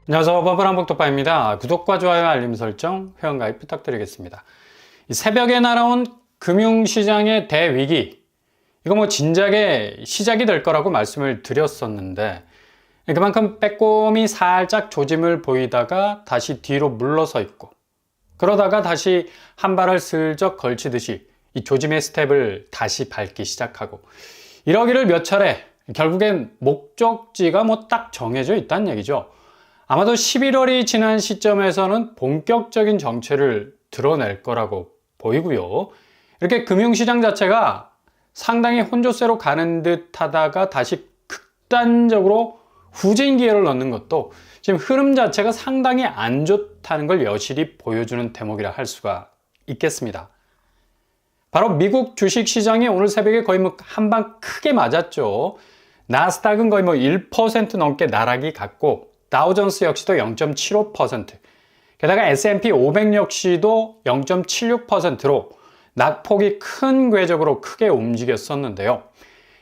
안녕하세요. 버블한복독파입니다. 구독과 좋아요, 알림 설정, 회원가입 부탁드리겠습니다. 이 새벽에 날아온 금융시장의 대위기, 이거 뭐 진작에 시작이 될 거라고 말씀을 드렸었는데, 그만큼 빼꼼히 살짝 조짐을 보이다가 다시 뒤로 물러서 있고, 그러다가 다시 한 발을 슬쩍 걸치듯이 이 조짐의 스텝을 다시 밟기 시작하고, 이러기를 몇 차례, 결국엔 목적지가 뭐 딱 정해져 있다는 얘기죠. 아마도 11월이 지난 시점에서는 본격적인 정체를 드러낼 거라고 보이고요. 이렇게 금융시장 자체가 상당히 혼조세로 가는 듯 하다가 다시 극단적으로 후진 기회를 넣는 것도 지금 흐름 자체가 상당히 안 좋다는 걸 여실히 보여주는 대목이라 할 수가 있겠습니다. 바로 미국 주식시장이 오늘 새벽에 거의 뭐 한 방 크게 맞았죠. 나스닥은 거의 뭐 1% 넘게 나락이 갔고, 다우존스 역시도 0.75%, 게다가 S&P 500 역시도 0.76%로 낙폭이 큰 궤적으로 크게 움직였었는데요.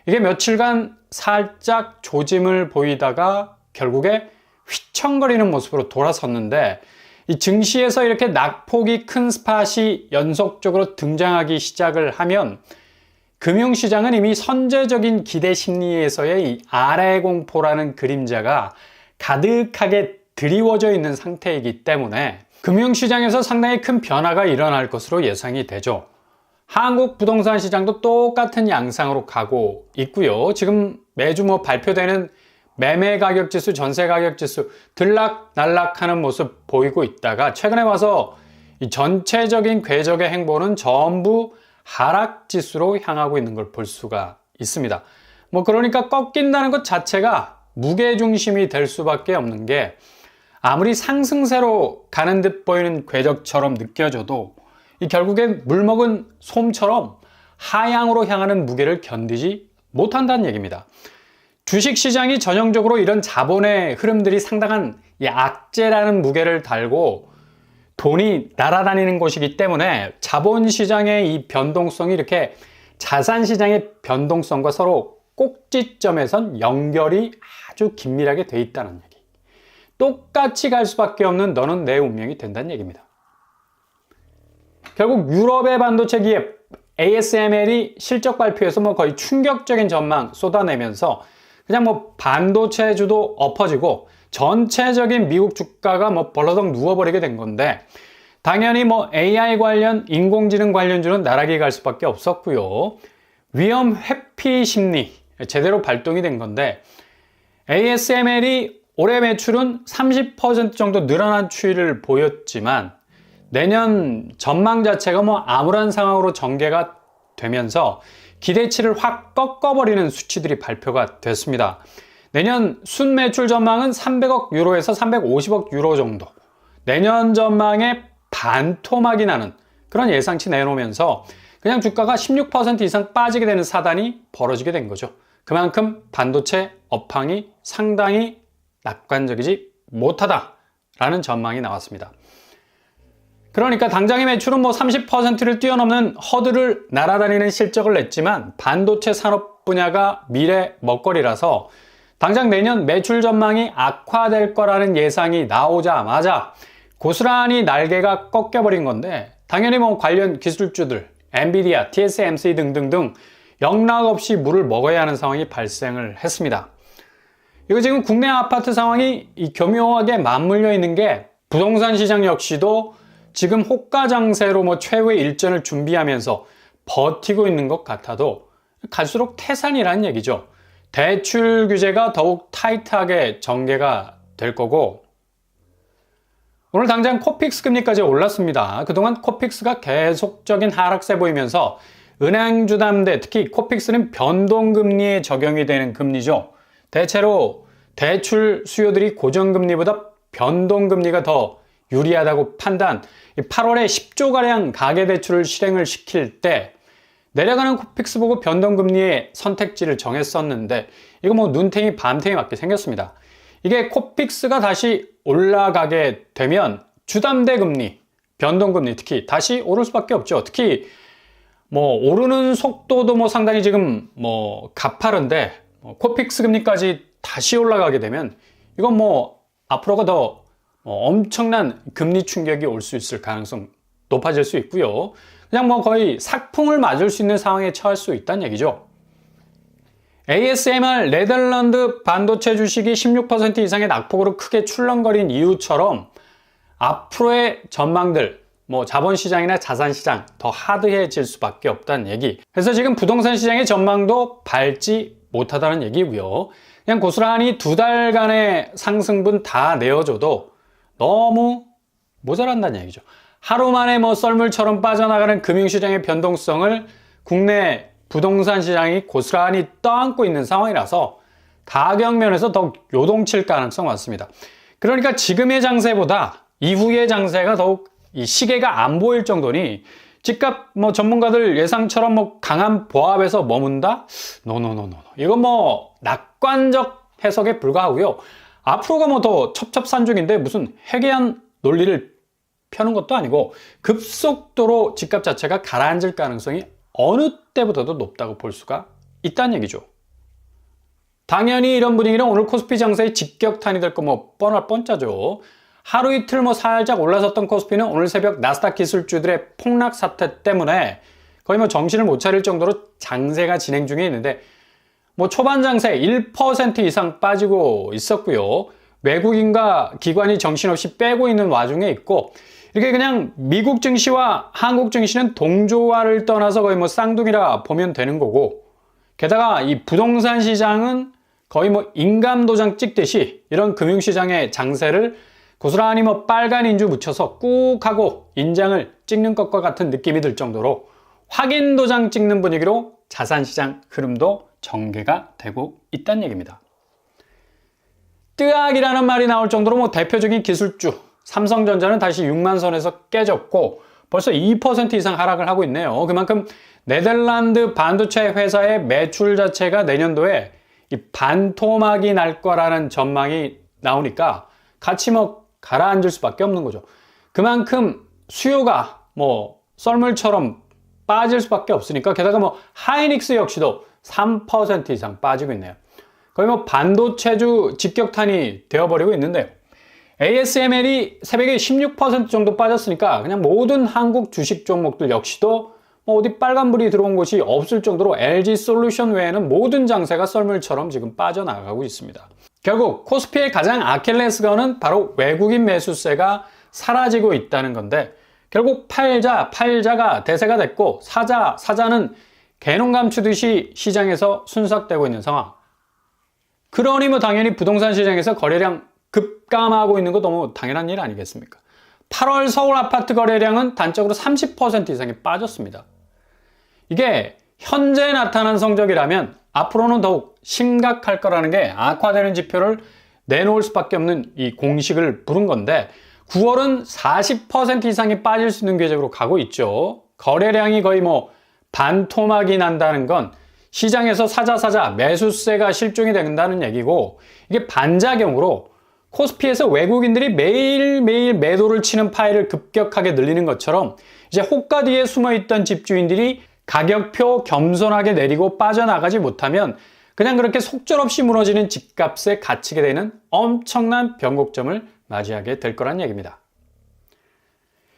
이게 며칠간 살짝 조짐을 보이다가 결국에 휘청거리는 모습으로 돌아섰는데, 이 증시에서 이렇게 낙폭이 큰 스팟이 연속적으로 등장하기 시작을 하면 금융시장은 이미 선제적인 기대 심리에서의 이 아래 공포라는 그림자가 가득하게 드리워져 있는 상태이기 때문에 금융시장에서 상당히 큰 변화가 일어날 것으로 예상이 되죠. 한국 부동산 시장도 똑같은 양상으로 가고 있고요. 지금 매주 뭐 발표되는 매매 가격 지수, 전세 가격 지수 들락날락하는 모습 보이고 있다가 최근에 와서 이 전체적인 궤적의 행보는 전부 하락 지수로 향하고 있는 걸 볼 수가 있습니다. 뭐 그러니까 꺾인다는 것 자체가 무게중심이 될 수밖에 없는 게, 아무리 상승세로 가는 듯 보이는 궤적처럼 느껴져도 이 결국엔 물먹은 솜처럼 하향으로 향하는 무게를 견디지 못한다는 얘기입니다. 주식시장이 전형적으로 이런 자본의 흐름들이 상당한 이 악재라는 무게를 달고 돈이 날아다니는 곳이기 때문에 자본시장의 이 변동성이 이렇게 자산시장의 변동성과 서로 꼭지점에선 연결이 아주 긴밀하게 돼 있다는 얘기. 똑같이 갈 수밖에 없는 너는 내 운명이 된다는 얘기입니다. 결국 유럽의 반도체 기업 ASML이 실적 발표에서 뭐 거의 충격적인 전망 쏟아내면서 그냥 뭐 반도체주도 엎어지고 전체적인 미국 주가가 뭐 벌러덩 누워버리게 된 건데, 당연히 뭐 AI 관련, 인공지능 관련주는 나락이 갈 수밖에 없었고요. 위험 회피 심리 제대로 발동이 된 건데, ASML이 올해 매출은 30% 정도 늘어난 추이를 보였지만 내년 전망 자체가 뭐 암울한 상황으로 전개가 되면서 기대치를 확 꺾어버리는 수치들이 발표가 됐습니다. 내년 순매출 전망은 300억 유로에서 350억 유로 정도, 내년 전망에 반토막이 나는 그런 예상치 내놓으면서 그냥 주가가 16% 이상 빠지게 되는 사단이 벌어지게 된 거죠. 그만큼 반도체 업황이 상당히 낙관적이지 못하다라는 전망이 나왔습니다. 그러니까 당장의 매출은 뭐 30%를 뛰어넘는 허들을 날아다니는 실적을 냈지만 반도체 산업 분야가 미래 먹거리라서 당장 내년 매출 전망이 악화될 거라는 예상이 나오자마자 고스란히 날개가 꺾여버린 건데, 당연히 뭐 관련 기술주들, 엔비디아, TSMC 등등등 영락없이 물을 먹어야 하는 상황이 발생을 했습니다. 이거 지금 국내 아파트 상황이 교묘하게 맞물려 있는 게, 부동산 시장 역시도 지금 호가장세로 뭐 최후의 일전을 준비하면서 버티고 있는 것 같아도 갈수록 태산이라는 얘기죠. 대출 규제가 더욱 타이트하게 전개가 될 거고, 오늘 당장 코픽스 금리까지 올랐습니다. 그동안 코픽스가 계속적인 하락세 보이면서 은행주담대, 특히 코픽스는 변동금리에 적용이 되는 금리죠. 대체로 대출 수요들이 고정금리보다 변동금리가 더 유리하다고 판단, 8월에 10조가량 가계대출을 실행을 시킬 때 내려가는 코픽스 보고 변동금리의 선택지를 정했었는데, 이거 뭐 눈탱이 밤탱이 맞게 생겼습니다. 이게 코픽스가 다시 올라가게 되면 주담대 금리, 변동금리 특히 다시 오를 수밖에 없죠. 특히 뭐 오르는 속도도 뭐 상당히 지금 뭐 가파른데, 코픽스 금리까지 다시 올라가게 되면 이건 뭐 앞으로가 더 엄청난 금리 충격이 올 수 있을 가능성 높아질 수 있고요. 그냥 뭐 거의 삭풍을 맞을 수 있는 상황에 처할 수 있다는 얘기죠. ASMR 네덜란드 반도체 주식이 16% 이상의 낙폭으로 크게 출렁거린 이유처럼 앞으로의 전망들, 뭐 자본시장이나 자산시장 더 하드해질 수밖에 없다는 얘기. 그래서 지금 부동산 시장의 전망도 밝지 못하다는 얘기고요. 그냥 고스란히 2달간의 상승분 다 내어줘도 너무 모자란다는 얘기죠. 하루 만에 뭐 썰물처럼 빠져나가는 금융시장의 변동성을 국내 부동산 시장이 고스란히 떠안고 있는 상황이라서 가격 면에서 더 요동칠 가능성 많습니다. 그러니까 지금의 장세보다 이후의 장세가 더욱 이 시계가 안 보일 정도니 집값 뭐 전문가들 예상처럼 뭐 강한 보합에서 머문다? 노노노노. 이건 뭐 낙관적 해석에 불과하고요. 앞으로가 뭐 더 첩첩산중인데 무슨 해괴한 논리를 펴는 것도 아니고 급속도로 집값 자체가 가라앉을 가능성이 어느 때보다도 높다고 볼 수가 있다는 얘기죠. 당연히 이런 분위기는 오늘 코스피 장세의 직격탄이 될 거 뭐 뻔할 뻔짜죠. 하루 이틀 뭐 살짝 올라섰던 코스피는 오늘 새벽 나스닥 기술주들의 폭락 사태 때문에 거의 뭐 정신을 못 차릴 정도로 장세가 진행 중에 있는데 뭐 초반 장세 1% 이상 빠지고 있었고요. 외국인과 기관이 정신없이 빼고 있는 와중에 있고 이렇게 그냥 미국 증시와 한국 증시는 동조화를 떠나서 거의 뭐 쌍둥이라 보면 되는 거고 게다가 이 부동산 시장은 거의 뭐 인감도장 찍듯이 이런 금융시장의 장세를 고스란히 뭐 빨간 인주 묻혀서 꾹 하고 인장을 찍는 것과 같은 느낌이 들 정도로 확인도장 찍는 분위기로 자산시장 흐름도 전개가 되고 있다는 얘기입니다. 뜨악이라는 말이 나올 정도로 뭐 대표적인 기술주 삼성전자는 다시 6만 선에서 깨졌고 벌써 2% 이상 하락을 하고 있네요. 그만큼 네덜란드 반도체 회사의 매출 자체가 내년도에 이 반토막이 날 거라는 전망이 나오니까 같이 뭐 가라앉을 수밖에 없는 거죠. 그만큼 수요가 뭐 썰물처럼 빠질 수밖에 없으니까 게다가 뭐 하이닉스 역시도 3% 이상 빠지고 있네요. 거의 뭐 반도체주 직격탄이 되어버리고 있는데요. ASML이 새벽에 16% 정도 빠졌으니까 그냥 모든 한국 주식 종목들 역시도 뭐 어디 빨간불이 들어온 곳이 없을 정도로 LG솔루션 외에는 모든 장세가 썰물처럼 지금 빠져나가고 있습니다. 결국 코스피의 가장 아킬레스건은 바로 외국인 매수세가 사라지고 있다는 건데 결국 팔자가 대세가 됐고 사자는 개놈 감추듯이 시장에서 순삭되고 있는 상황. 그러니 뭐 당연히 부동산 시장에서 거래량 급감하고 있는 거 너무 당연한 일 아니겠습니까? 8월 서울 아파트 거래량은 단적으로 30% 이상이 빠졌습니다. 이게 현재 나타난 성적이라면 앞으로는 더욱 심각할 거라는 게 악화되는 지표를 내놓을 수밖에 없는 이 공식을 부른 건데 9월은 40% 이상이 빠질 수 있는 궤적으로 가고 있죠. 거래량이 거의 뭐 반토막이 난다는 건 시장에서 사자 매수세가 실종이 된다는 얘기고 이게 반작용으로 코스피에서 외국인들이 매일매일 매도를 치는 파일을 급격하게 늘리는 것처럼 이제 호가 뒤에 숨어있던 집주인들이 가격표 겸손하게 내리고 빠져나가지 못하면 그냥 그렇게 속절없이 무너지는 집값에 갇히게 되는 엄청난 변곡점을 맞이하게 될 거란 얘기입니다.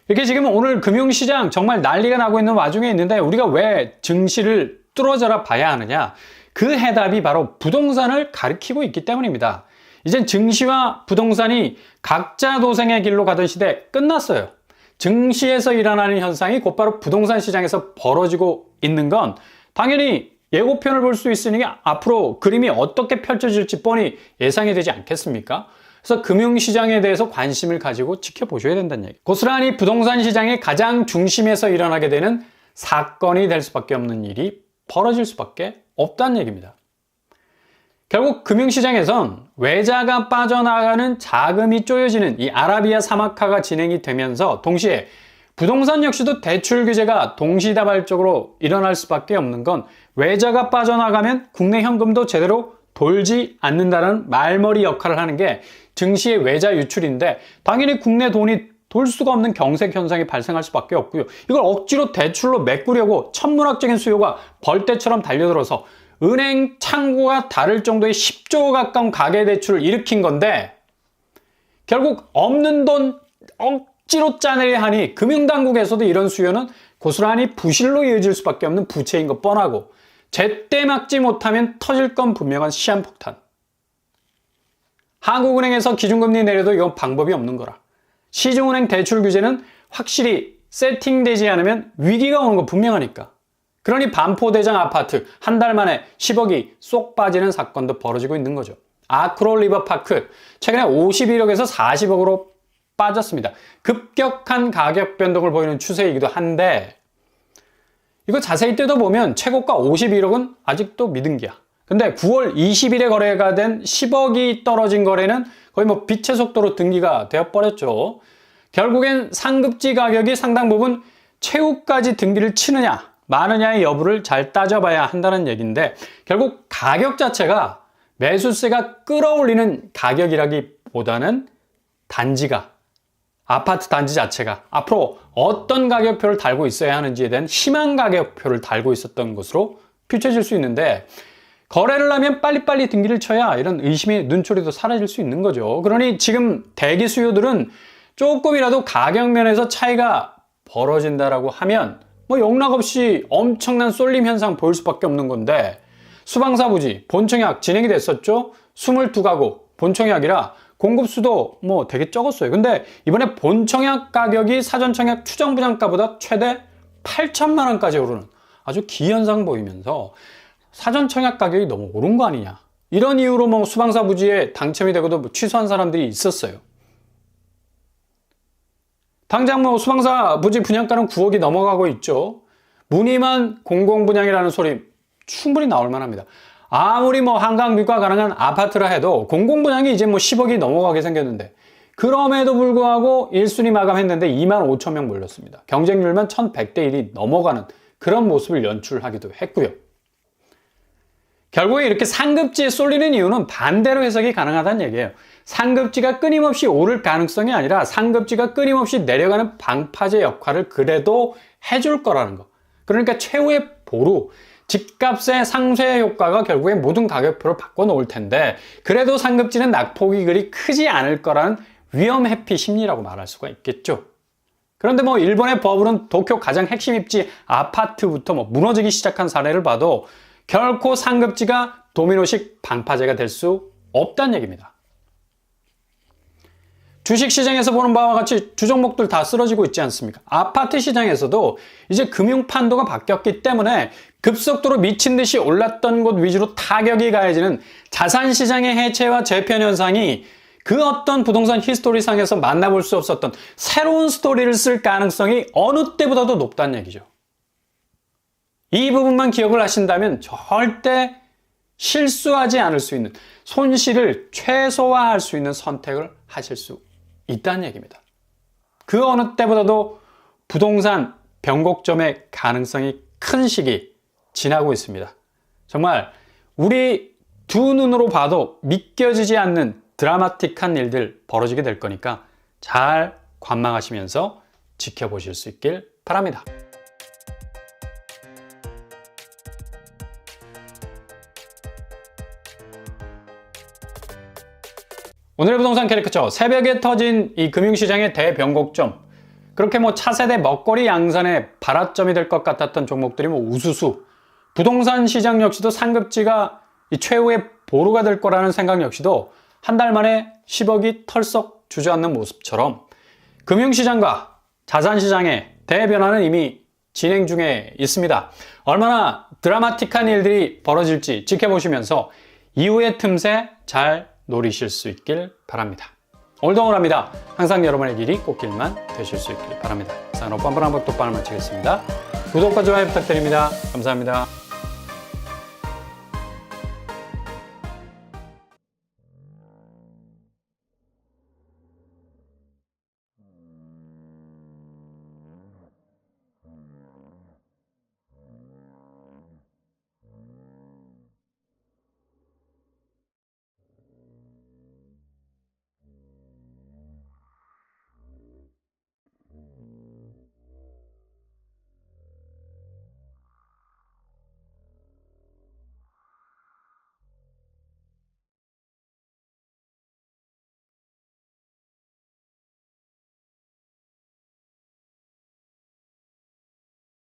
이렇게 지금 오늘 금융시장 정말 난리가 나고 있는 와중에 있는데 우리가 왜 증시를 뚫어져라 봐야 하느냐? 그 해답이 바로 부동산을 가리키고 있기 때문입니다. 이젠 증시와 부동산이 각자 도생의 길로 가던 시대 끝났어요. 증시에서 일어나는 현상이 곧바로 부동산 시장에서 벌어지고 있는 건 당연히 예고편을 볼 수 있으니 앞으로 그림이 어떻게 펼쳐질지 뻔히 예상이 되지 않겠습니까? 그래서 금융시장에 대해서 관심을 가지고 지켜보셔야 된다는 얘기. 고스란히 부동산 시장의 가장 중심에서 일어나게 되는 사건이 될 수밖에 없는 일이 벌어질 수밖에 없다는 얘기입니다. 결국 금융시장에선 외자가 빠져나가는 자금이 쪼여지는 이 아라비아 사막화가 진행이 되면서 동시에 부동산 역시도 대출 규제가 동시다발적으로 일어날 수밖에 없는 건 외자가 빠져나가면 국내 현금도 제대로 돌지 않는다는 말머리 역할을 하는 게 증시의 외자 유출인데 당연히 국내 돈이 돌 수가 없는 경색 현상이 발생할 수밖에 없고요. 이걸 억지로 대출로 메꾸려고 천문학적인 수요가 벌떼처럼 달려들어서 은행 창구가 다를 정도의 10조 가까운 가계대출을 일으킨 건데 결국 없는 돈 억지로 짜내려 하니 금융당국에서도 이런 수요는 고스란히 부실로 이어질 수밖에 없는 부채인 것 뻔하고 제때 막지 못하면 터질 건 분명한 시한폭탄. 한국은행에서 기준금리 내려도 이건 방법이 없는 거라. 시중은행 대출 규제는 확실히 세팅되지 않으면 위기가 오는 거 분명하니까. 그러니 반포대장 아파트 한 달 만에 10억이 쏙 빠지는 사건도 벌어지고 있는 거죠. 아크로 리버파크 최근에 51억에서 40억으로 빠졌습니다. 급격한 가격 변동을 보이는 추세이기도 한데 이거 자세히 뜯어보면 최고가 51억은 아직도 미등기야. 근데 9월 20일에 거래가 된 10억이 떨어진 거래는 거의 뭐 빛의 속도로 등기가 되어버렸죠. 결국엔 상급지 가격이 상당 부분 최후까지 등기를 치느냐 마느냐의 여부를 잘 따져봐야 한다는 얘기인데 결국 가격 자체가 매수세가 끌어올리는 가격이라기보다는 단지가 아파트 단지 자체가 앞으로 어떤 가격표를 달고 있어야 하는지에 대한 희망 가격표를 달고 있었던 것으로 비춰질 수 있는데 거래를 하면 빨리빨리 등기를 쳐야 이런 의심의 눈초리도 사라질 수 있는 거죠. 그러니 지금 대기 수요들은 조금이라도 가격 면에서 차이가 벌어진다라고 하면 뭐 용납없이 엄청난 쏠림 현상 보일 수밖에 없는 건데 수방사 부지 본청약 진행이 됐었죠. 22가구 본청약이라 공급수도 뭐 되게 적었어요. 근데 이번에 본청약 가격이 사전청약 추정분양가보다 최대 8천만 원까지 오르는 아주 기현상 보이면서 사전청약 가격이 너무 오른 거 아니냐. 이런 이유로 뭐 수방사 부지에 당첨이 되고도 뭐 취소한 사람들이 있었어요. 당장 뭐 수방사 부지 분양가는 9억이 넘어가고 있죠. 무늬만 공공분양이라는 소리 충분히 나올 만합니다. 아무리 뭐 한강뷰가 가능한 아파트라 해도 공공분양이 이제 뭐 10억이 넘어가게 생겼는데 그럼에도 불구하고 1순위 마감했는데 2만 5천 명 몰렸습니다. 경쟁률만 1100대 1이 넘어가는 그런 모습을 연출하기도 했고요. 결국에 이렇게 상급지에 쏠리는 이유는 반대로 해석이 가능하다는 얘기예요. 상급지가 끊임없이 오를 가능성이 아니라 상급지가 끊임없이 내려가는 방파제 역할을 그래도 해줄 거라는 거. 그러니까 최후의 보루, 집값의 상쇄 효과가 결국엔 모든 가격표를 바꿔놓을 텐데 그래도 상급지는 낙폭이 그리 크지 않을 거라는 위험 회피 심리라고 말할 수가 있겠죠. 그런데 뭐 일본의 버블은 도쿄 가장 핵심 입지 아파트부터 뭐 무너지기 시작한 사례를 봐도 결코 상급지가 도미노식 방파제가 될 수 없다는 얘기입니다. 주식시장에서 보는 바와 같이 주종목들 다 쓰러지고 있지 않습니까? 아파트 시장에서도 이제 금융 판도가 바뀌었기 때문에 급속도로 미친 듯이 올랐던 곳 위주로 타격이 가해지는 자산시장의 해체와 재편 현상이 그 어떤 부동산 히스토리상에서 만나볼 수 없었던 새로운 스토리를 쓸 가능성이 어느 때보다도 높다는 얘기죠. 이 부분만 기억을 하신다면 절대 실수하지 않을 수 있는 손실을 최소화할 수 있는 선택을 하실 수 있다는 얘기입니다. 그 어느 때보다도 부동산 변곡점의 가능성이 큰 시기 지나고 있습니다. 정말 우리 두 눈으로 봐도 믿겨지지 않는 드라마틱한 일들 벌어지게 될 거니까 잘 관망하시면서 지켜보실 수 있길 바랍니다. 오늘의 부동산 캐리커처, 새벽에 터진 이 금융시장의 대변곡점, 그렇게 뭐 차세대 먹거리 양산의 발화점이 될 것 같았던 종목들이 뭐 우수수, 부동산 시장 역시도 상급지가 이 최후의 보루가 될 거라는 생각 역시도 한 달 만에 10억이 털썩 주저앉는 모습처럼 금융시장과 자산시장의 대변화는 이미 진행 중에 있습니다. 얼마나 드라마틱한 일들이 벌어질지 지켜보시면서 이후의 틈새 잘 노리실 수 있길 바랍니다. 오늘도 응원합니다. 항상 여러분의 길이 꽃길만 되실 수 있길 바랍니다. 이상으로 뻔뻔한 복독방을 마치겠습니다. 구독과 좋아요 부탁드립니다. 감사합니다.